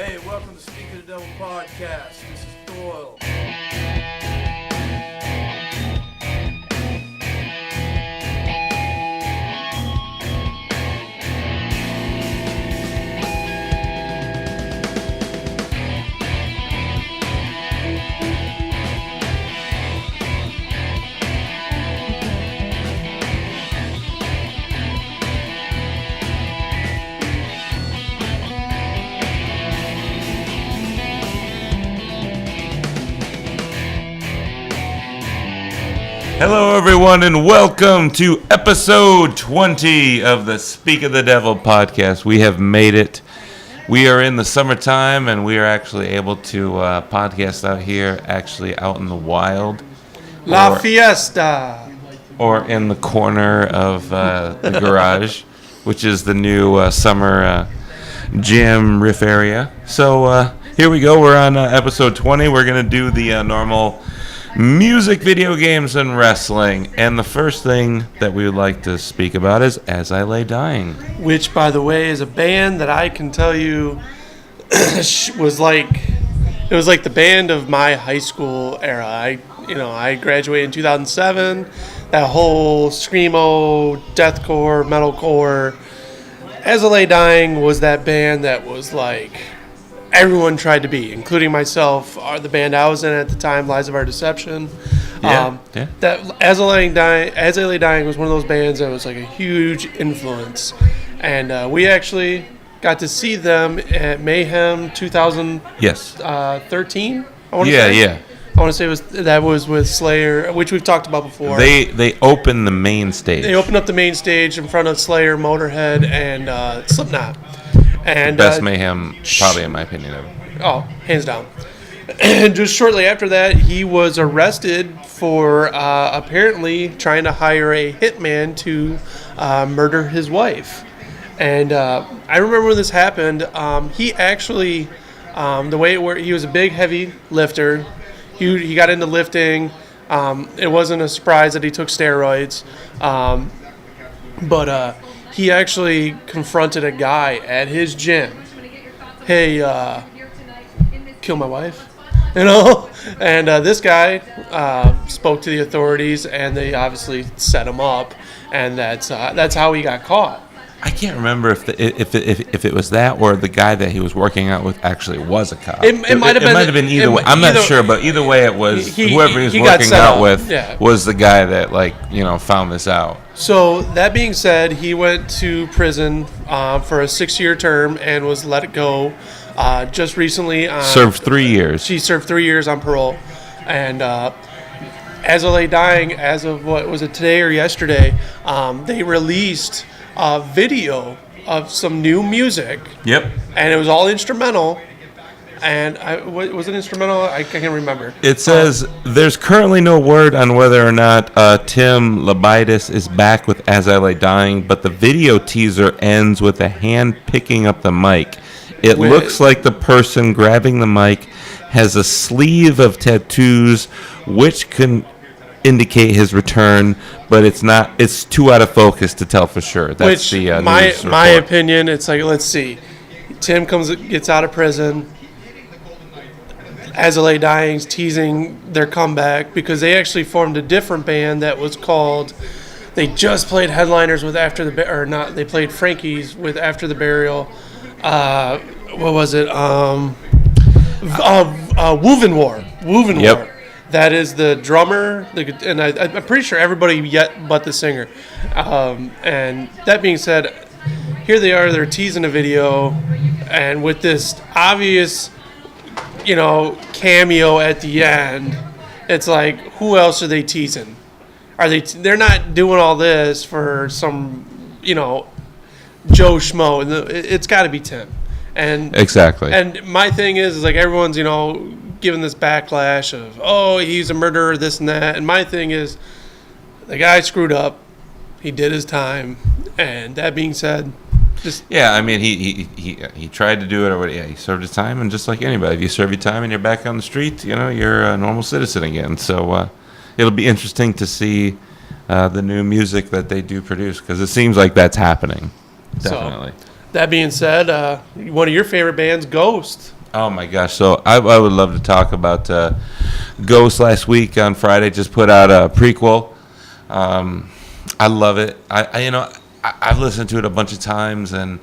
Hey, welcome to Speak of the Devil podcast. This is Doyle. Hello, everyone, and welcome to episode 20 of the Speak of the Devil podcast. We have made it. We are in the summertime, and we are actually able to podcast out here, actually out in the wild. La Fiesta! Or in the corner of the garage, which is the new summer jam riff area. So here we go. We're on episode 20. We're going to do the normal music, video games, and wrestling. And the first thing that we would like to speak about is As I Lay Dying. Which, by the way, is a band that I can tell you was like the band of my high school era. I graduated in 2007. That whole screamo, deathcore, metalcore. As I Lay Dying was that band that was like everyone tried to be, including myself. The band I was in at the time, Lies of Our Deception. That As I Lay Dying was one of those bands that was like a huge influence, and we actually got to see them at Mayhem 2013. I want to say that was with Slayer, which we've talked about before. They opened the main stage. They opened up the main stage in front of Slayer, Motorhead, and Slipknot. And best Mayhem, probably in my opinion, ever. Oh, hands down. And just shortly after that, he was arrested for apparently trying to hire a hitman to murder his wife. And I remember when this happened. He actually, the way it worked, he was a big, heavy lifter. He got into lifting. It wasn't a surprise that he took steroids. But he actually confronted a guy at his gym. Hey, kill my wife? You know? And this guy spoke to the authorities, and they obviously set him up, and that's how he got caught. I can't remember if it was that or the guy that he was working out with actually was a cop. It might have been either way. I'm not sure, but either way, it was whoever he was working out with was the guy that found this out. So that being said, he went to prison for a 6-year term and was let go just recently. Served 3 years. She served 3 years on parole, and As I Lay Dying, as of what was it, today or yesterday, they released a video of some new music. Yep. And it was all instrumental. And was it instrumental? I can't remember. It says, there's currently no word on whether or not Tim Labidis is back with As I Lay Dying, but the video teaser ends with a hand picking up the mic. It looks like the person grabbing the mic has a sleeve of tattoos, which can indicate his return, but it's too out of focus to tell for sure. That's my opinion. It's like, let's see, Tim gets out of prison. As I Lay Dying's teasing their comeback because they actually formed a different band that was called. They just played headliners with After the or not. They played Frankie's with After the Burial. What was it? Woven War. Yep. That is the drummer, and I'm pretty sure everybody yet but the singer. And that being said, here they are. They're teasing a video, and with this obvious, cameo at the end, it's like, who else are they teasing? They're not doing all this for some, Joe Schmo. It's got to be Tim. And exactly. And my thing is like everyone's, given this backlash of, oh, he's a murderer, this and that. And my thing is, the guy screwed up. He did his time. And that being said, he tried to do it, or he served his time. And just like anybody, if you serve your time and you're back on the street, you're a normal citizen again. So it'll be interesting to see the new music that they do produce, because it seems like that's happening. Definitely. That being said, one of your favorite bands, Ghost. Oh my gosh! So I would love to talk about Ghost. Last week on Friday, just put out a prequel. I love it. I've listened to it a bunch of times, and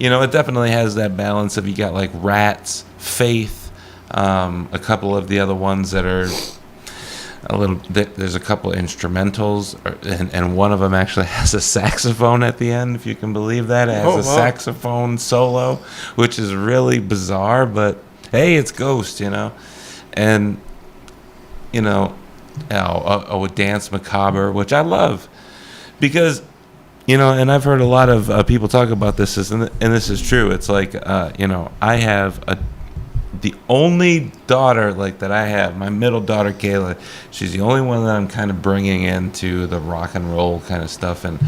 it definitely has that balance of, you got like Rats, Faith, a couple of the other ones that are a little. There's a couple of instrumentals, and one of them actually has a saxophone at the end, if you can believe that. It has saxophone solo, which is really bizarre, but hey, it's Ghost, and with Dance Macabre, which I love, because and I've heard a lot of people talk about this, and this is true. It's like I have the only daughter that I have, my middle daughter Kayla. She's the only one that I'm kind of bringing into the rock and roll kind of stuff, and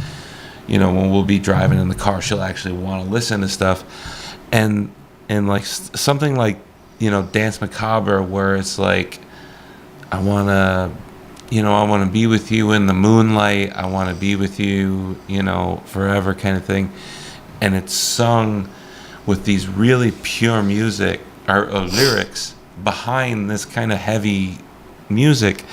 when we'll be driving in the car, she'll actually want to listen to stuff, and like something like Dance Macabre, where it's like, I want to be with you in the moonlight. I want to be with you, forever kind of thing. And it's sung with these really pure music or lyrics behind this kind of heavy music.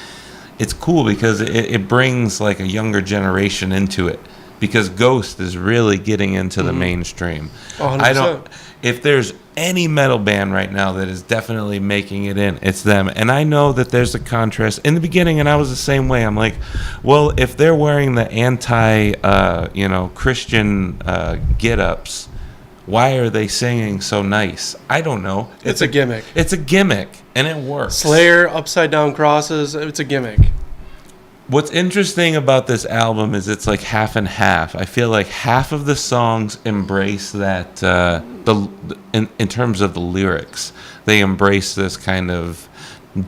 It's cool because it brings like a younger generation into it, because Ghost is really getting into the mainstream. 100%. If there's any metal band right now that is definitely making it in, it's them. And I know that there's a contrast. In the beginning, and I was the same way, I'm like, well, if they're wearing the Christian get-ups, why are they singing so nice? I don't know. It's a gimmick. It's a gimmick, and it works. Slayer, upside down crosses, it's a gimmick. What's interesting about this album is it's like half and half. I feel like half of the songs embrace that, in terms of the lyrics, they embrace this kind of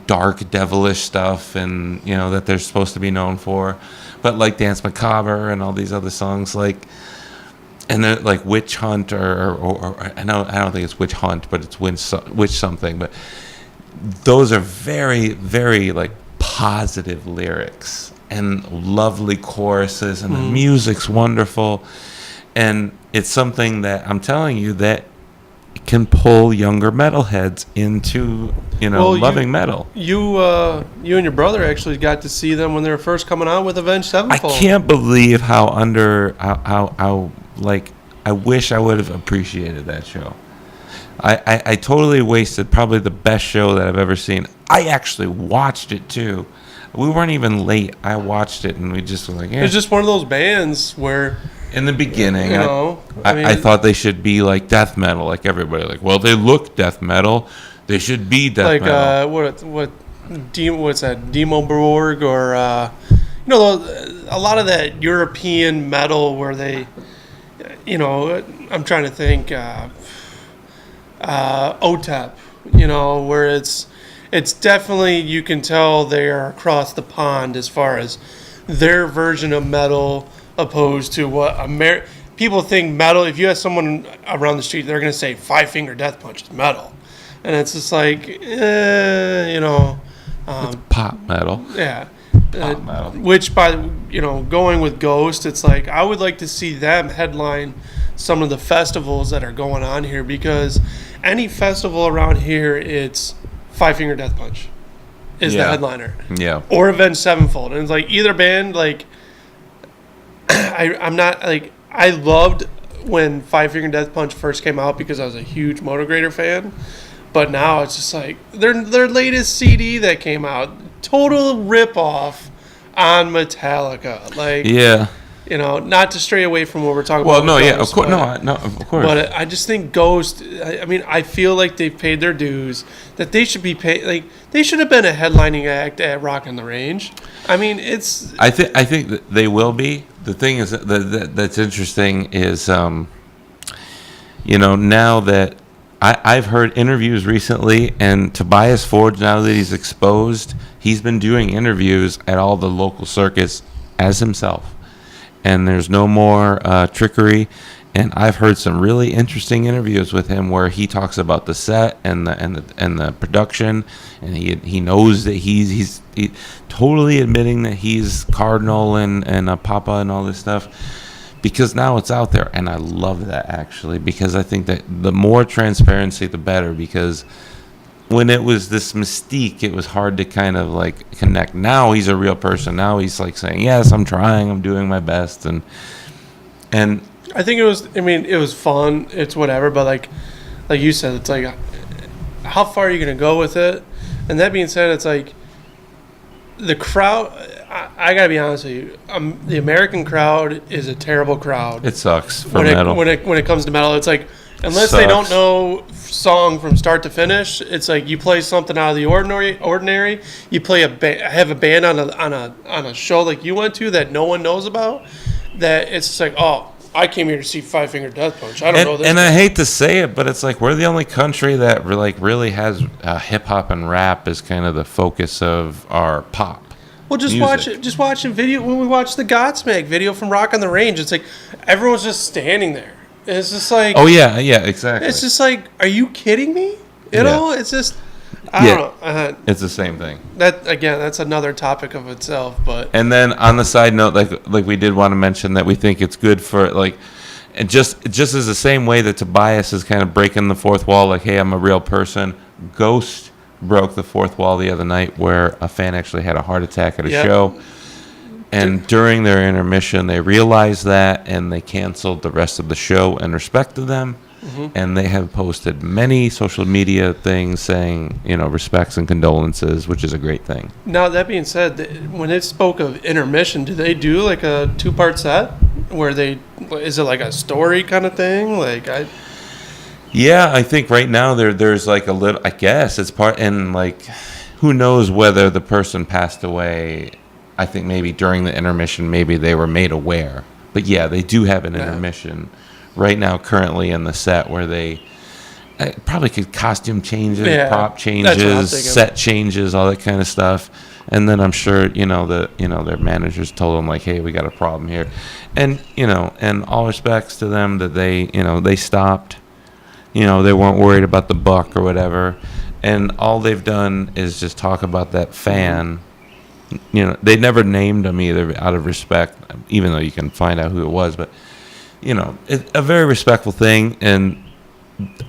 dark, devilish stuff, and that they're supposed to be known for. But like Dance Macabre and all these other songs, and they're like Witch Hunt, or I don't think it's Witch Hunt, but it's Witch something. But those are very, very like positive lyrics and lovely choruses, and the music's wonderful, and it's something that I'm telling you that can pull younger metalheads into loving metal. You and your brother actually got to see them when they were first coming out with Avenged Sevenfold. I can't believe how I wish I would have appreciated that show. I totally wasted probably the best show that I've ever seen. I actually watched it too. We weren't even late. I watched it, and we just were like, yeah. It's just one of those bands where, in the beginning, I thought they should be like death metal, like everybody. Like, well, they look death metal, they should be death metal. What's that? Demo Borg, or a lot of that European metal where they, I'm trying to think, OTEP, where it's definitely, you can tell they are across the pond as far as their version of metal, opposed to what people think metal. If you have someone around the street, they're going to say Five Finger Death Punch is metal, and it's just like, it's pop metal. Yeah. Pop metal. Which, by going with Ghost, it's like I would like to see them headline some of the festivals that are going on here, because any festival around here, it's Five Finger Death Punch is the headliner. Yeah. Or Avenged Sevenfold. And it's like either band, like I'm not like, I loved when Five Finger Death Punch first came out because I was a huge Motograder fan. But now it's just like their latest CD that came out, total ripoff on Metallica. Like, yeah. Not to stray away from what we're talking about. Well, no, yeah, of course, of course. But I just think Ghost. I feel like they've paid their dues. That they should be paid. Like, they should have been a headlining act at Rock on the Range. It's. I think that they will be. The thing is that's interesting is, now that I've heard interviews recently, and Tobias Forge, now that he's exposed, he's been doing interviews at all the local circuits as himself. And there's no more trickery. And I've heard some really interesting interviews with him where he talks about the set and the production, and he knows that he's totally admitting that he's Cardinal and a Papa and all this stuff, because now it's out there, and I love that, actually, because I think that the more transparency, the better, because when it was this mystique, it was hard to kind of like connect. Now he's a real person. Now he's like saying, yes, I'm trying, I'm doing my best, and I think it was fun, it's whatever, but like you said, it's like, how far are you going to go with it? And that being said, it's like the crowd, I gotta be honest with you, the American crowd is a terrible crowd. it sucks for when metal. when it comes to metal. It's like, unless they don't know song from start to finish, it's like you play something out of the ordinary. You play have a band on a show like you went to that no one knows about. That it's just like, oh, I came here to see Five Finger Death Punch. I don't know this. And I hate to say it, but it's like we're the only country that really has hip hop and rap as kind of the focus of our pop. Well, just music. watch a video. When we watched the Godsmack video from Rock on the Range, it's like everyone's just standing there. And it's just like, Oh yeah, exactly. it's just like, are you kidding me? You know, it's just, I don't know. It's the same thing. That again, that's another topic of itself. But And then on the side note, like we did want to mention that we think it's good for like, and just as the same way that Tobias is kind of breaking the fourth wall, like, hey, I'm a real person. Ghost broke the fourth wall the other night, where a fan actually had a heart attack at a show. And during their intermission, they realized that, and they canceled the rest of the show in respect to them. And they have posted many social media things saying, respects and condolences, which is a great thing. Now, that being said, when it spoke of intermission, do they do like a 2-part set where is it like a story kind of thing? Yeah, I think right now there's like a little, I guess it's part, and like, who knows whether the person passed away. I think maybe during the intermission, maybe they were made aware. But yeah, they do have an intermission right now currently in the set where they probably could costume changes, prop changes, set changes, all that kind of stuff. And then I'm sure, their managers told them like, hey, we got a problem here. And, and all respects to them that they stopped. They weren't worried about the buck or whatever. And all they've done is just talk about that fan. They never named him either out of respect, even though you can find out who it was. But, it's a very respectful thing. And,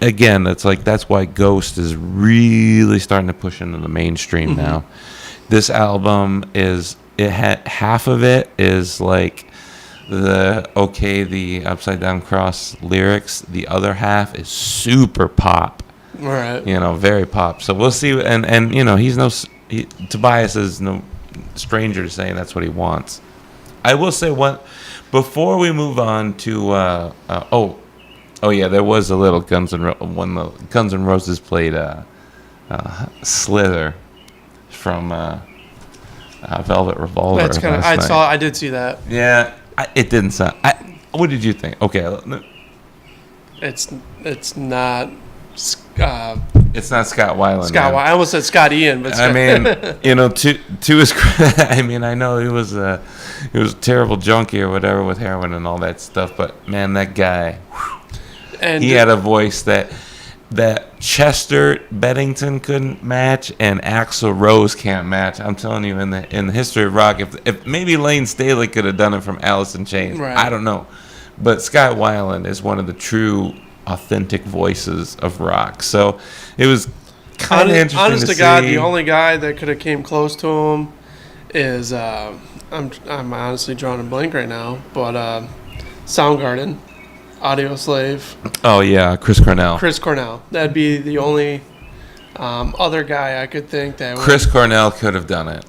again, it's like that's why Ghost is really starting to push into the mainstream now. This album half of it is like the upside down cross lyrics. The other half is super pop. Right. Very pop. So we'll see. And Tobias is no stranger to saying that's what he wants. I will say before we move on to there was a little when the Guns N' Roses played Slither from Velvet Revolver. That's kind of, I did see that. Yeah, it didn't sound. What did you think? Okay, it's not. It's not Scott Weiland. I almost said Scott Ian, but I mean, to his credit, I mean, I know he was a terrible junkie or whatever with heroin and all that stuff, but man, that guy, and he had a voice that Chester Bennington couldn't match and Axl Rose can't match. I'm telling you, in the history of rock, if maybe Lane Staley could have done it from Alice in Chains, right. I don't know, but Scott Weiland is one of the true authentic voices of rock. So it was kind of interesting. Honest to God, the only guy that could have came close to him is I'm honestly drawing a blank right now, but Soundgarden, Audio Slave. Oh yeah, Chris Cornell. That'd be the only other guy I could think that Chris Cornell could have done it.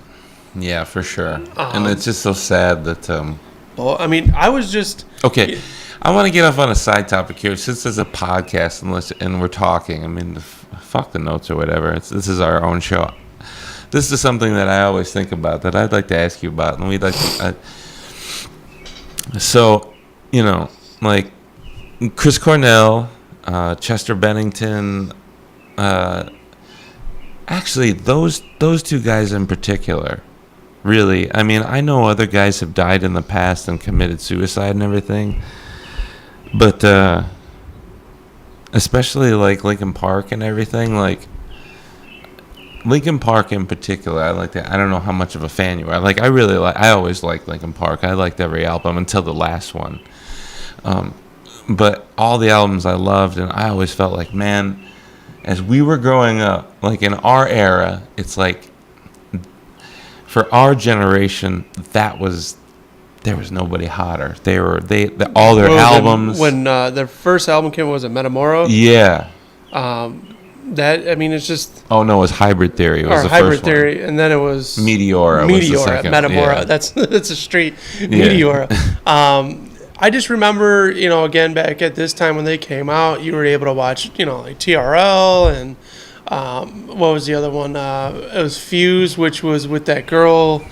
Yeah, for sure. And it's just so sad that. Well, I mean, I was just okay. I want to get off on a side topic here. Since there's a podcast and we're talking, I mean, fuck the notes or whatever. This is our own show. This is something that I always think about that I'd like to ask you about, and we'd like to. So, like Chris Cornell, Chester Bennington. Actually, those two guys in particular. Really, I mean, I know other guys have died in the past and committed suicide and everything. But especially like Linkin Park and everything, like Linkin Park in particular, I like that. I don't know how much of a fan you are. Like I always liked Linkin Park. I liked every album until the last one. But all the albums I loved, and I always felt like, man, as we were growing up, like in our era, it's like for our generation, there was nobody hotter. All their albums. When their first album came, was it Metamora? Yeah. It's just. Oh no, it was Hybrid Theory. It was the Hybrid first Theory, one. and then it was Meteora. Was the second. Metamora. Yeah. That's a straight Meteora. I just remember, again back at this time when they came out, you were able to watch, like TRL and what was the other one? It was Fuse, which was with that girl.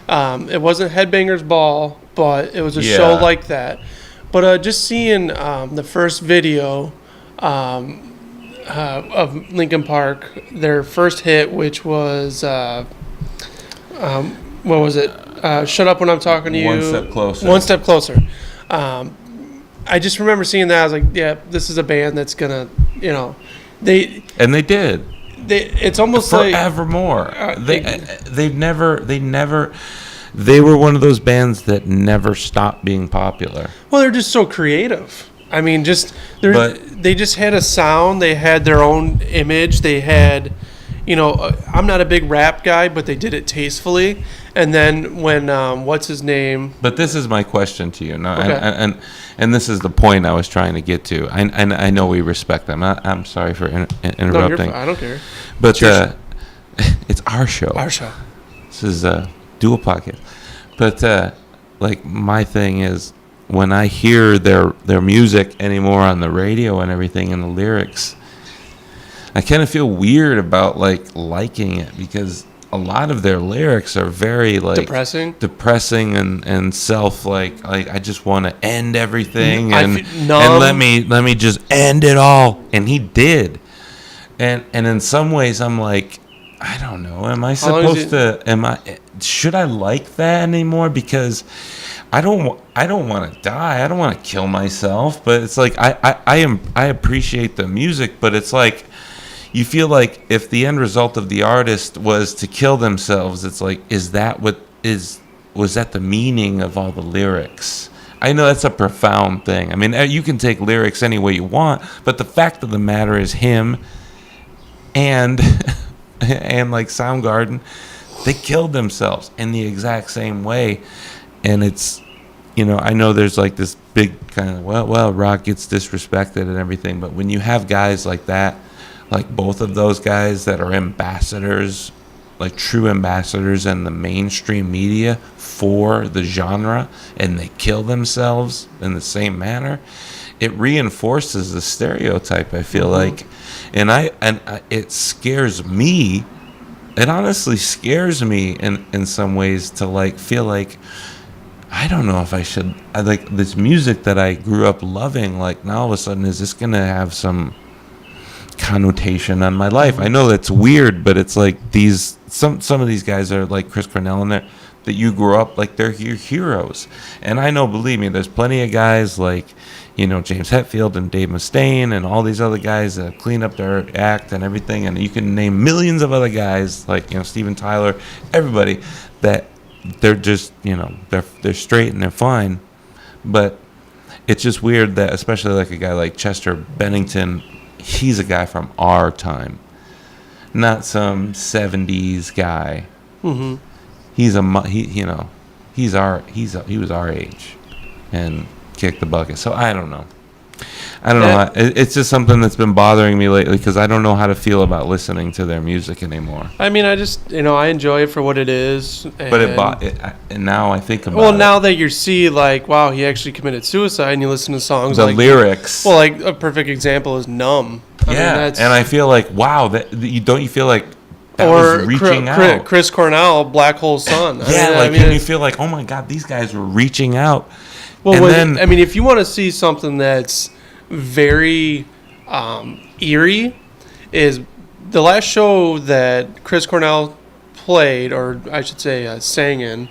It wasn't Headbangers Ball, but it was a show like that. But just seeing the first video of Linkin Park, their first hit, which was what was it? Shut Up When I'm Talking to You. One Step Closer. One Step Closer. I just remember seeing that. I was like, yeah, this is a band that's gonna, they did. It's almost like forevermore. They were one of those bands that never stopped being popular. Well, they're just so creative. I mean, they just had a sound. They had their own image. They had, I'm not a big rap guy, but they did it tastefully. And then when what's his name? But this is my question to you, okay. and this is the point I was trying to get to. I know we respect them. I'm sorry for interrupting. No, I don't care. But it's our show. Our show. This is a dual podcast. But like my thing is, when I hear their music anymore on the radio and everything and the lyrics, I kind of feel weird about liking it, because a lot of their lyrics are very depressing and self I just want to end everything and let me just end it all, and he did, and in some ways I'm like, I don't know, should I like that anymore? Because I don't want to die. I don't want to kill myself. But it's like I appreciate the music, but it's like you feel like if the end result of the artist was to kill themselves, it's like, was that the meaning of all the lyrics? I know that's a profound thing. I mean, you can take lyrics any way you want, but the fact of the matter is him and like Soundgarden, they killed themselves in the exact same way. And it's, I know there's like this big kind of, well, rock gets disrespected and everything, but when you have guys like that, like both of those guys that are ambassadors, like true ambassadors in the mainstream media for the genre, and they kill themselves in the same manner, it reinforces the stereotype, I feel like. And it scares me. It honestly scares me in some ways to feel like, I don't know if I should, like this music that I grew up loving, now all of a sudden, is this going to have some connotation on my life? I know that's weird, but it's like some of these guys are like Chris Cornell and that you grew up they're your heroes. And I know, believe me, there's plenty of guys like, James Hetfield and Dave Mustaine and all these other guys that clean up their act and everything. And you can name millions of other guys like, Steven Tyler, everybody, that they're just, they're straight and they're fine. But it's just weird that, especially like a guy like Chester Bennington, he's a guy from our time, not some 70s guy. Mm-hmm. He was our age and kicked the bucket. So I don't know. It's just something that's been bothering me lately, because I don't know how to feel about listening to their music anymore. I mean, I just, I enjoy it for what it is. And now I think about it. Well, now that you see, wow, he actually committed suicide, and you listen to songs the lyrics. Well, a perfect example is Numb. And I feel like, wow, don't you feel like that was reaching out? Chris Cornell, Black Hole Sun. And you feel like, oh my God, these guys were reaching out. Well, if you want to see something that's very eerie, is the last show that Chris Cornell played, or I should say sang in,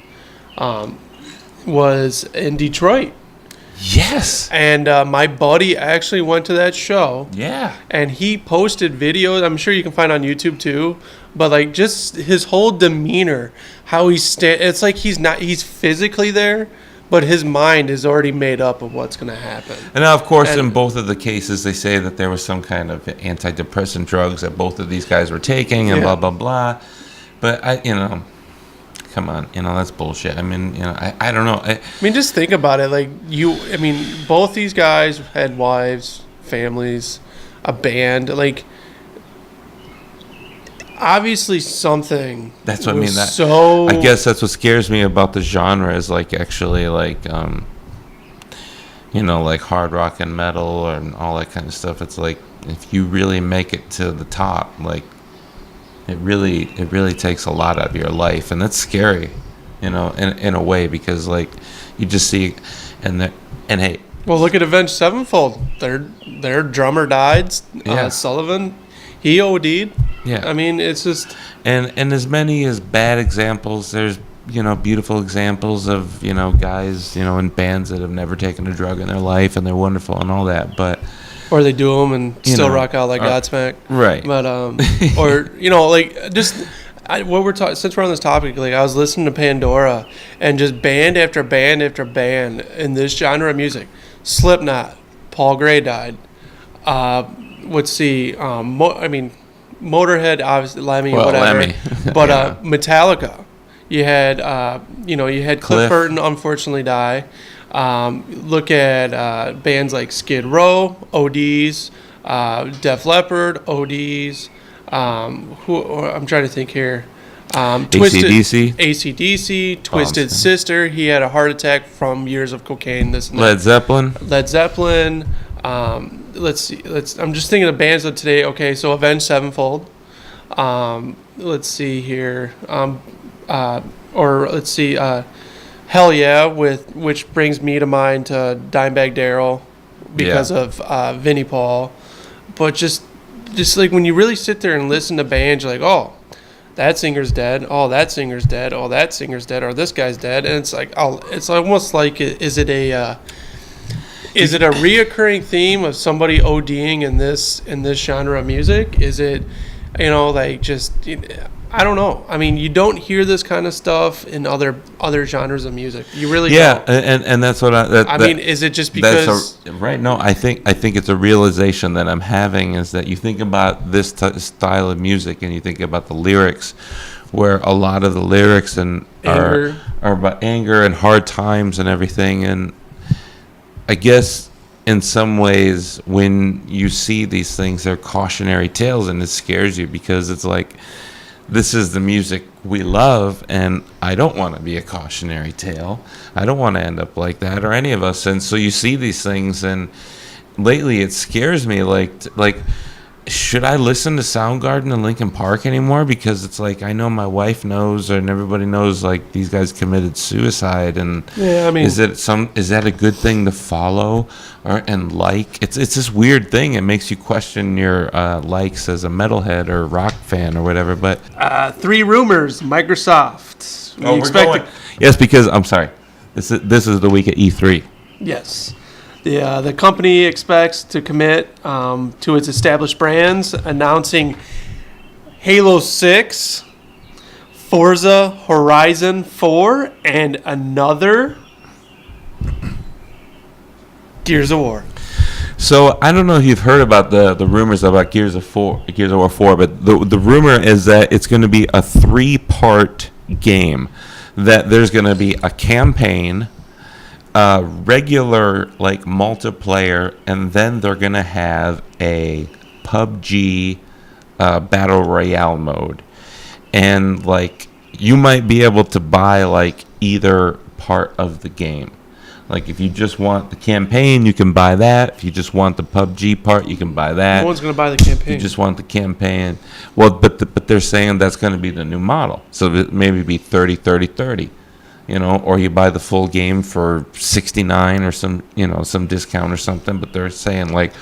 was in Detroit. Yes. And my buddy actually went to that show. Yeah. And he posted videos, I'm sure you can find on YouTube too, but just his whole demeanor, how it's like he's physically there, but his mind is already made up of what's going to happen. And now, of course, in both of the cases, they say that there was some kind of antidepressant drugs that both of these guys were taking, and blah blah blah. But come on, that's bullshit. I mean, I don't know. I mean, just think about it. Like both these guys had wives, families, a band. Like, obviously something. That's what I mean. I guess that's what scares me about the genre is like actually like like hard rock and metal and all that kind of stuff. It's like if you really make it to the top, like it really takes a lot out of your life, and that's scary, in a way, because like you just see and hey. Well, look at Avenged Sevenfold. Their drummer died. Sullivan, he OD'd. Yeah. I mean, it's just... And as many as bad examples, there's, beautiful examples of, guys, in bands that have never taken a drug in their life, and they're wonderful and all that, but... Or they do them and still rock out like Godsmack. Right. But, what we're talking... Since we're on this topic, like, I was listening to Pandora, and just band after band after band in this genre of music. Slipknot, Paul Gray died. Let's see, Motorhead, obviously, Lemmy, whatever. Lemmy. But Metallica, you had Cliff Burton unfortunately die. Look at bands like Skid Row, ODs, Def Leppard, ODs. I'm trying to think here. AC/DC, Twisted Sister. He had a heart attack from years of cocaine. Led Zeppelin. Let's see. I'm just thinking of bands of today. Okay, so Avenged Sevenfold. Let's see here. Hell Yeah, which brings me to mind to Dimebag Darrell because of Vinnie Paul. But just like when you really sit there and listen to bands, you're like, oh, that singer's dead. Oh, that singer's dead. Oh, that singer's dead. Or this guy's dead. And it's like, it's almost like, is it a reoccurring theme of somebody ODing in this genre of music? Is it, I don't know. I mean, you don't hear this kind of stuff in other genres of music. You really don't. and that's what is it just because? Right. No, I think it's a realization that I'm having is that you think about this style of music and you think about the lyrics, where a lot of the lyrics are about anger and hard times and everything. And I guess in some ways, when you see these things, they're cautionary tales, and it scares you because it's like, this is the music we love, and I don't want to be a cautionary tale. I don't want to end up like that, or any of us. And so you see these things, and lately it scares me. Like, should I listen to Soundgarden and Linkin Park anymore? Because it's like, I know my wife knows, and everybody knows, like, these guys committed suicide, and is that a good thing to follow and like? It's this weird thing. It makes you question your likes as a metalhead or rock fan or whatever. But 3 rumors, Microsoft. Yes, because I'm sorry, this is the week at E3. Yes. The company expects to commit to its established brands, announcing Halo 6, Forza Horizon 4, and another Gears of War. So I don't know if you've heard about the rumors about Gears of War 4, but the rumor is that it's going to be a 3-part game. That there's going to be a campaign, regular like multiplayer, and then they're gonna have a PUBG battle royale mode, and like you might be able to buy like either part of the game. Like if you just want the campaign, you can buy that. If you just want the PUBG part, you can buy that. No one's gonna buy the campaign. If you just want the campaign. Well, but they're saying that's gonna be the new model, so it maybe be 30. Or you buy the full game for $69 or some discount or something. But they're saying like,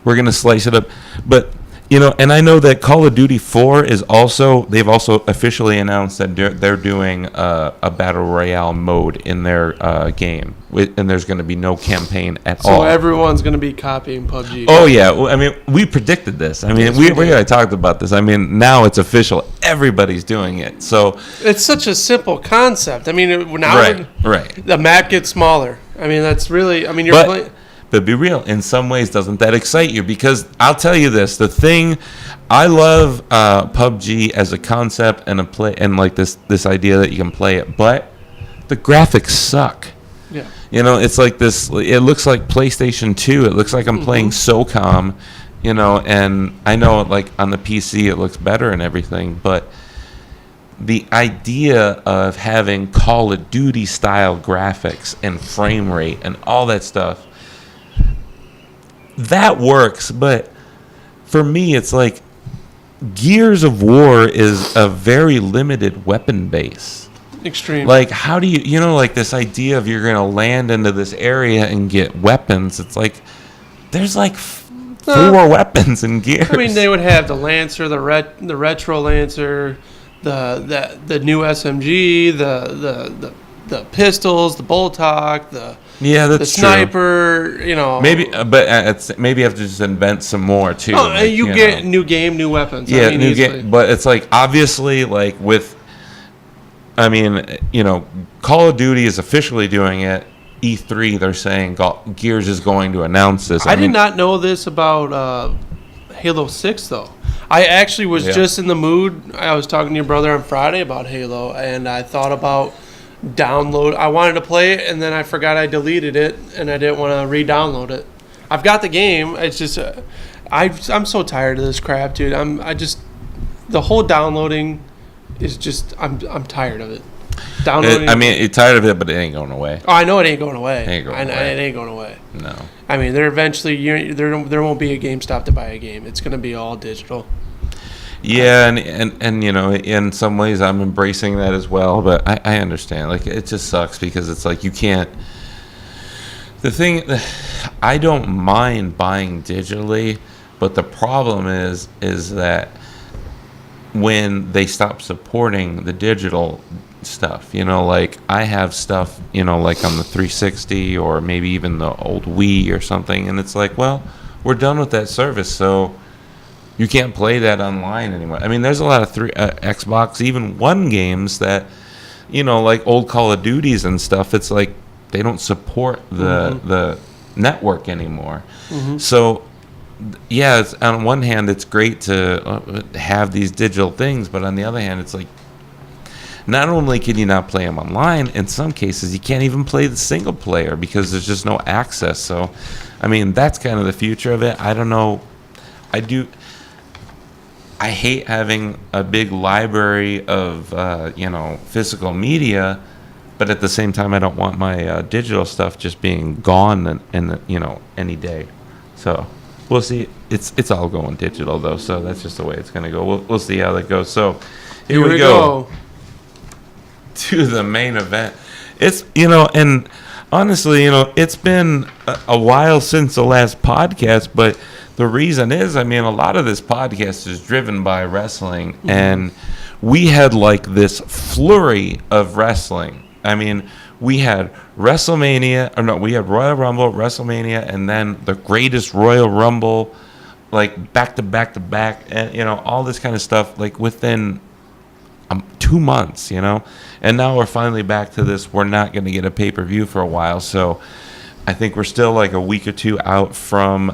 we're gonna slice it up. But and I know that Call of Duty 4 they've also officially announced that they're doing a battle royale mode in their game, and there's going to be no campaign at all. So everyone's going to be copying PUBG. Oh yeah, I mean we predicted this. I mean we already talked about this. I mean now it's official. everybody's doing it. So it's such a simple concept. I mean, now right. the mat gets smaller. I mean, that's really. I mean, you're playing. But be real. In some ways, doesn't that excite you? Because I'll tell you this: the thing, I love PUBG as a concept and a play, and like this idea that you can play it, but the graphics suck. Yeah. It's like this. It looks like PlayStation 2. It looks like I'm playing SOCOM. And I know like on the PC it looks better and everything, but the idea of having Call of Duty style graphics and frame rate and all that stuff, that works. But for me, it's like Gears of War is a very limited weapon base. Extreme. Like, how do you, like this idea of you're going to land into this area and get weapons? It's like, there's like 4 weapons in Gears. I mean, they would have the Lancer, the retro Lancer, the new SMG, the pistols, the Boltok, the sniper. True. Maybe, but maybe you have to just invent some more too. Oh, like, you get new game, new weapons. Yeah, new game. But it's like obviously like with. I mean, Call of Duty is officially doing it. E3, they're saying Gears is going to announce this. I did not know this about Halo 6, though. I actually was just in the mood. I was talking to your brother on Friday about Halo, and I thought about download. I wanted to play it, and then I forgot I deleted it, and I didn't want to re-download it. I've got the game. It's just I'm so tired of this crap, dude. The whole downloading is just I'm tired of it. Downloading. You're tired of it, but it ain't going away. Oh, I know it ain't going away. It ain't going away. No. I mean, there won't be a GameStop to buy a game. It's going to be all digital. Yeah, and in some ways I'm embracing that as well, but I understand. Like, it just sucks because it's like you can't. The thing, I don't mind buying digitally, but the problem is that when they stop supporting the digital stuff, like I have stuff, like on the 360 or maybe even the old Wii or something, and it's like, well, we're done with that service, so you can't play that online anymore. I mean, there's a lot of Xbox, even One games that, like old Call of Duties and stuff, it's like they don't support the network anymore. Mm-hmm. So yeah, on one hand, it's great to have these digital things, but on the other hand, it's like, not only can you not play them online, in some cases, you can't even play the single player because there's just no access. So, I mean, that's kind of the future of it. I don't know. I hate having a big library of, physical media, but at the same time, I don't want my digital stuff just being gone in any day. So we'll see. It's all going digital though, so that's just the way it's going to go. We'll see how that goes. So here we go to the main event. It's and honestly, it's been a while since the last podcast, but the reason is, a lot of this podcast is driven by wrestling, and we had like this flurry of wrestling. We had WrestleMania, we had Royal Rumble, WrestleMania, and then the greatest Royal Rumble, like back to back to back, and all this kind of stuff, like within 2 months, and now we're finally back to this. We're not going to get a pay-per-view for a while, so I think we're still like a week or two out from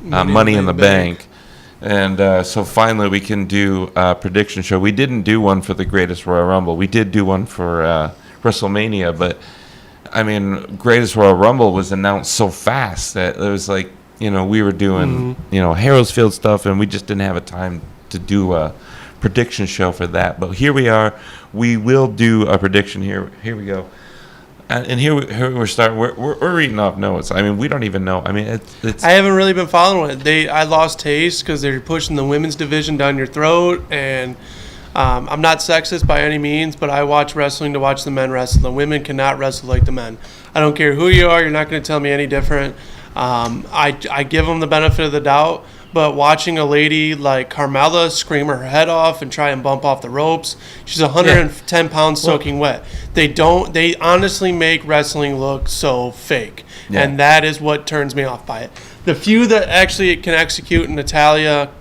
Money in the Bank. And so finally we can do a prediction show. We didn't do one for the greatest Royal Rumble. We did do one for WrestleMania, but greatest Royal Rumble was announced so fast that it was like, we were doing, Harrowsfield stuff, and we just didn't have a time to do a prediction show for that. But here we are. We will do a prediction here. Here we go. And here we're starting. We're reading off notes. We don't even know. It's. I haven't really been following it. I lost taste because they're pushing the women's division down your throat, and I'm not sexist by any means, but I watch wrestling to watch the men wrestle. The women cannot wrestle like the men. I don't care who you are. You're not going to tell me any different. I give them the benefit of the doubt. But watching a lady like Carmella scream her head off and try and bump off the ropes, she's 110 pounds soaking wet. They honestly make wrestling look so fake. Yeah. And that is what turns me off by it. The few that actually can execute, Natalya,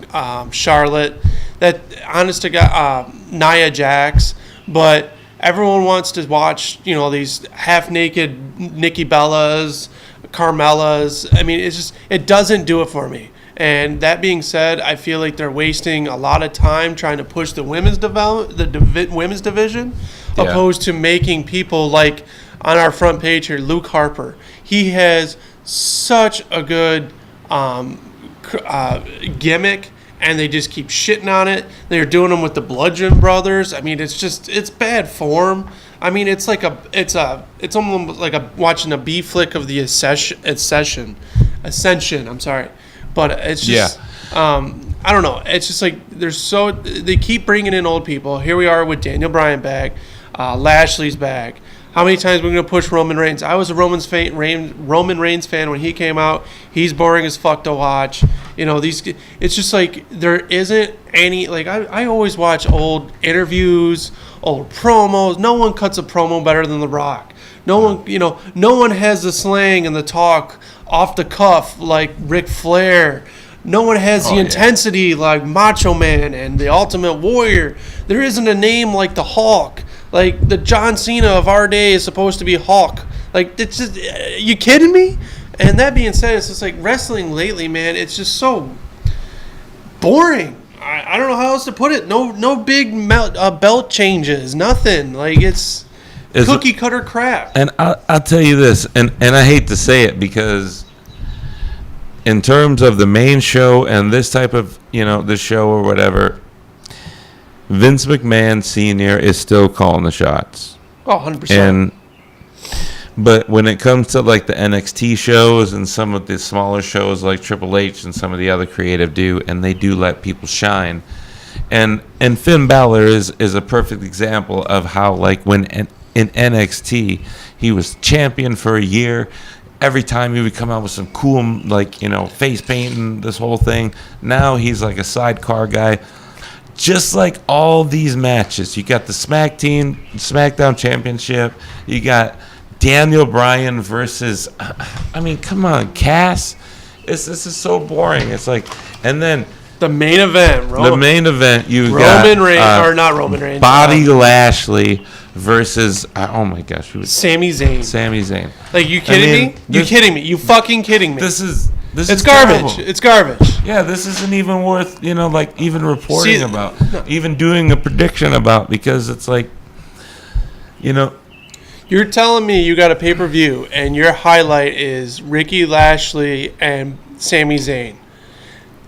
Charlotte, that honest to God, Nia Jax, but everyone wants to watch, these half-naked Nikki Bellas, Carmellas. I mean, it doesn't do it for me. And that being said, I feel like they're wasting a lot of time trying to push the women's women's division, opposed to making people like on our front page here, Luke Harper. He has such a good gimmick, and they just keep shitting on it. They're doing them with the Bludgeon Brothers. I mean, it's bad form. I mean, it's almost like watching a B flick of the Ascension. I'm sorry. But it's just, I don't know. It's just like they keep bringing in old people. Here we are with Daniel Bryan back, Lashley's back. How many times are we going to push Roman Reigns? I was a Roman Reigns fan when he came out. He's boring as fuck to watch. It's just like there isn't any, like I always watch old interviews, old promos. No one cuts a promo better than The Rock. No one has the slang and the talk off the cuff like Ric Flair. No one has the intensity like Macho Man and the Ultimate Warrior. There isn't a name like the Hulk. Like the John Cena of our day is supposed to be Hulk. Like, it's just, you kidding me? And that being said, it's just like wrestling lately, man. It's just so boring. I don't know how else to put it. No big belt changes. Nothing. Like it's cookie cutter crap. And I'll tell you this, and I hate to say it because in terms of the main show and this type of, this show or whatever, Vince McMahon Sr. is still calling the shots. Oh, 100%. But when it comes to like the NXT shows and some of the smaller shows like Triple H and some of the other creative do, and they do let people shine. And Finn Balor is a perfect example of how, like, when in NXT he was champion for a year. Every time he would come out with some cool, like, face painting, this whole thing. Now he's like a sidecar guy. Just like all these matches, you got the SmackDown Championship. You got Daniel Bryan versus, I mean, come on, Cass. This is so boring. It's like, and then the main event. You got Roman Reigns, or not Roman Reigns. Bobby Lashley versus, oh my gosh, Sami Zayn. Like, you kidding me? You kidding me? You fucking kidding me? This is garbage. Terrible. It's garbage. Yeah, this isn't even worth, like even reporting about, even doing a prediction about, because it's like, You're telling me you got a pay-per-view and your highlight is Ricky Lashley and Sami Zayn.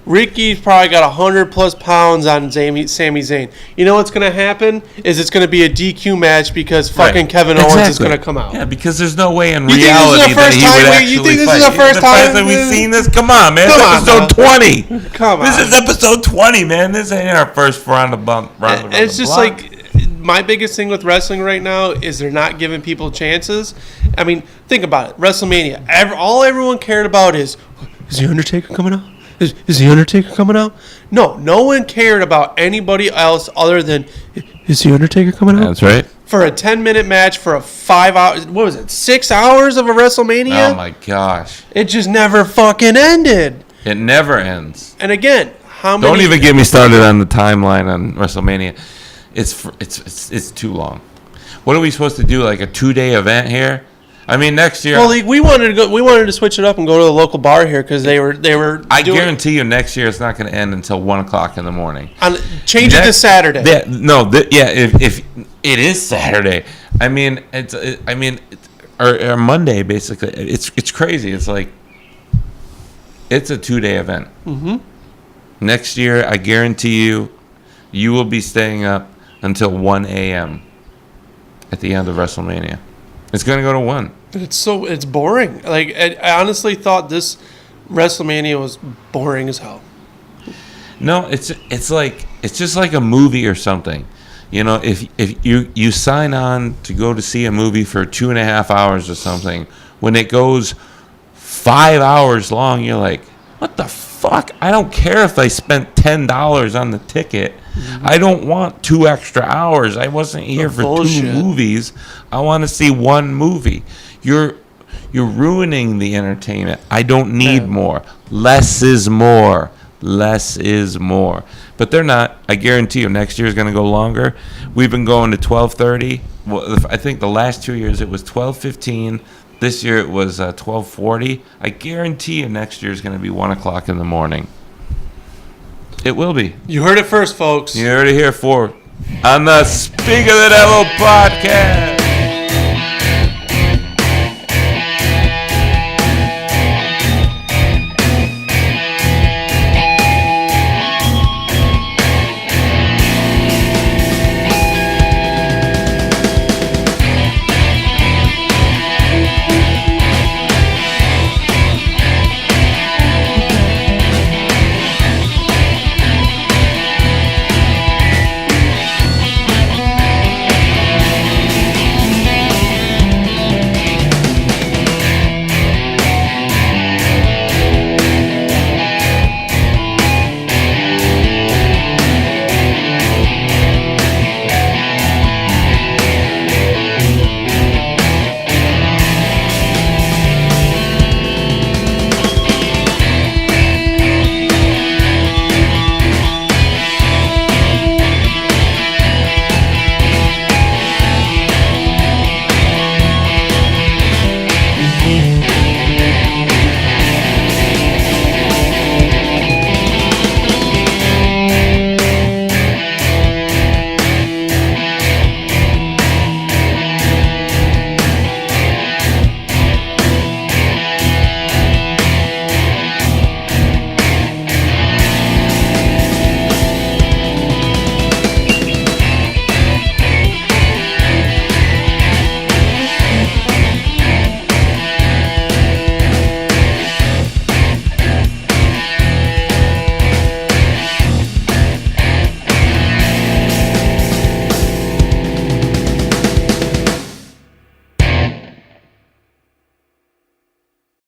Ricky's probably got 100+ pounds on Sami Zayn. You know what's going to happen is it's going to be a DQ match because fucking Kevin Owens is going to come out. Yeah, because there's no way in reality that he would actually You think this fight. is the first time that we've seen this? Come on, man. This is episode 20. Come on. This is episode 20, man. This ain't our first round of bump. It's just like, my biggest thing with wrestling right now is they're not giving people chances. I mean, think about it. WrestleMania. All everyone cared about is The Undertaker coming out? Is The Undertaker coming out? No one cared about anybody else other than, is The Undertaker coming out? That's right. For a 10-minute match for a 5 hours, what was it, 6 hours of a WrestleMania? Oh my gosh. It just never fucking ended. It never ends. And again, how many... Don't even get me started on the timeline on WrestleMania. It's too long. What are we supposed to do, like a 2-day event here? I mean, next year. Well, we wanted to switch it up and go to the local bar here because they were. I guarantee you, next year it's not going to end until 1:00 in the morning. Change it to Saturday. If it is Saturday, I mean, or Monday basically. It's crazy. It's like it's a 2-day event. Mm-hmm. Next year, I guarantee you will be staying up until 1 a.m. at the end of WrestleMania. It's going to go to 1. It's boring. Like, I honestly thought this WrestleMania was boring as hell. No, it's just like a movie or something. If you sign on to go to see a movie for 2.5 hours or something, when it goes 5 hours long, you're like, what the fuck? I don't care if I spent $10 on the ticket. Mm-hmm. I don't want 2 extra hours. I wasn't here for bullshit. 2 movies. I want to see 1 movie. You're ruining the entertainment. I don't need more. Less is more. less is more. But they're not. I guarantee you next year is going to go longer. We've been going to 12:30. Well, I think the last 2 years it was 12:15. This year it was 12:40. I guarantee you next year is going to be 1 o'clock in the morning. It will be. You heard it first, folks. You heard it here on the Speak of the Devil podcast.